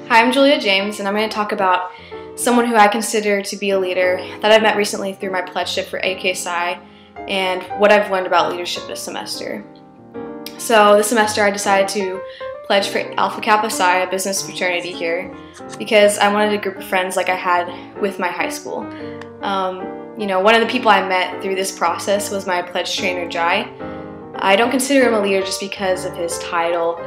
Hi, I'm Julia James, and I'm going to talk about someone who I consider to be a leader that I've met recently through my pledgeship for AK Psi and what I've learned about leadership this semester. So this semester I decided to pledge for Alpha Kappa Psi, a business fraternity here, because I wanted a group of friends like I had with my high school. One of the people I met through this process was my pledge trainer, Jai. I don't consider him a leader just because of his title,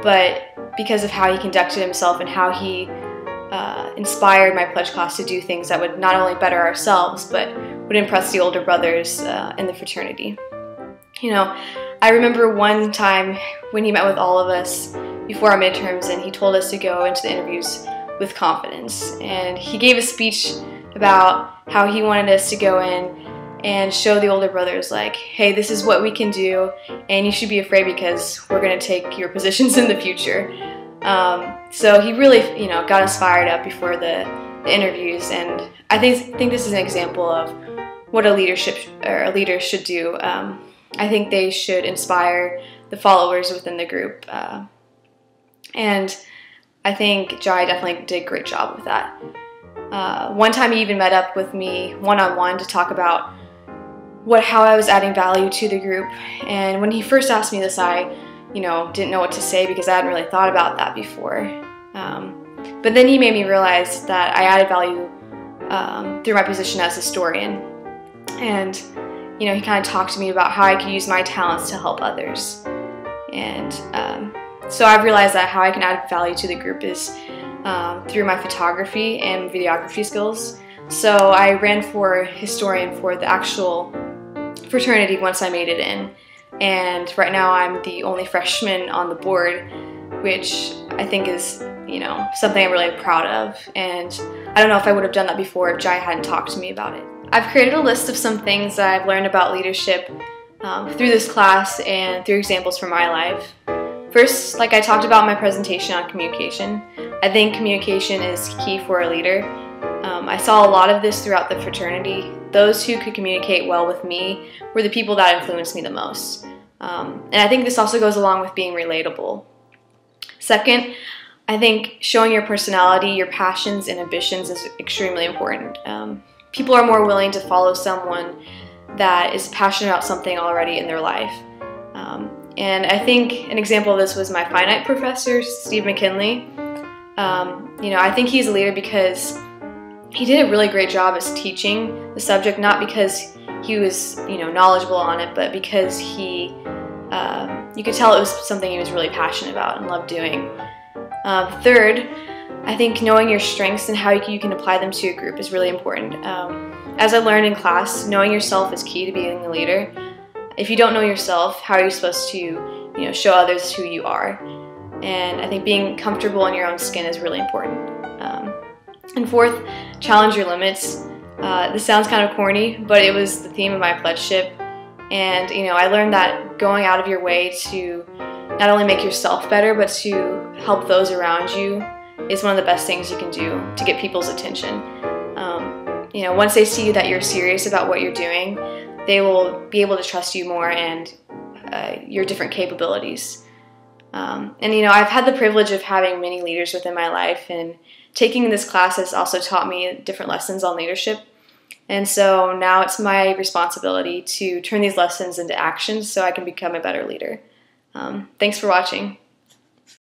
but because of how he conducted himself and how he inspired my pledge class to do things that would not only better ourselves, but would impress the older brothers in the fraternity. I remember one time when he met with all of us before our midterms, and he told us to go into the interviews with confidence. And he gave a speech about how he wanted us to go in and show the older brothers, like, hey, this is what we can do, and you should be afraid because we're going to take your positions in the future. So he really, got us fired up before the interviews, and I think this is an example of what a leader should do. I think they should inspire the followers within the group, and I think Jai definitely did a great job with that. One time he even met up with me one-on-one to talk about how I was adding value to the group, and when he first asked me this, I didn't know what to say because I hadn't really thought about that before. But then he made me realize that I added value through my position as historian, and he kind of talked to me about how I could use my talents to help others. And so I've realized that how I can add value to the group is through my photography and videography skills. So I ran for historian for the actual fraternity once I made it in. And right now I'm the only freshman on the board, which I think is, something I'm really proud of. And I don't know if I would have done that before if Jai hadn't talked to me about it. I've created a list of some things that I've learned about leadership through this class and through examples from my life. First, like I talked about in my presentation on communication, I think communication is key for a leader. I saw a lot of this throughout the fraternity. Those who could communicate well with me were the people that influenced me the most. And I think this also goes along with being relatable. Second, I think showing your personality, your passions, and ambitions is extremely important. People are more willing to follow someone that is passionate about something already in their life. And I think an example of this was my fine art professor, Steve McKinley. I think he's a leader because he did a really great job as teaching the subject, not because he was, knowledgeable on it, but because you could tell it was something he was really passionate about and loved doing. Third, I think knowing your strengths and how you can apply them to a group is really important. As I learned in class, knowing yourself is key to being a leader. If you don't know yourself, how are you supposed to, show others who you are? And I think being comfortable in your own skin is really important. And fourth, challenge your limits. This sounds kind of corny, but it was the theme of my pledgeship. And, I learned that going out of your way to not only make yourself better, but to help those around you is one of the best things you can do to get people's attention. Once they see that you're serious about what you're doing, they will be able to trust you more and your different capabilities. I've had the privilege of having many leaders within my life, and taking this class has also taught me different lessons on leadership. And so now it's my responsibility to turn these lessons into actions so I can become a better leader. Thanks for watching.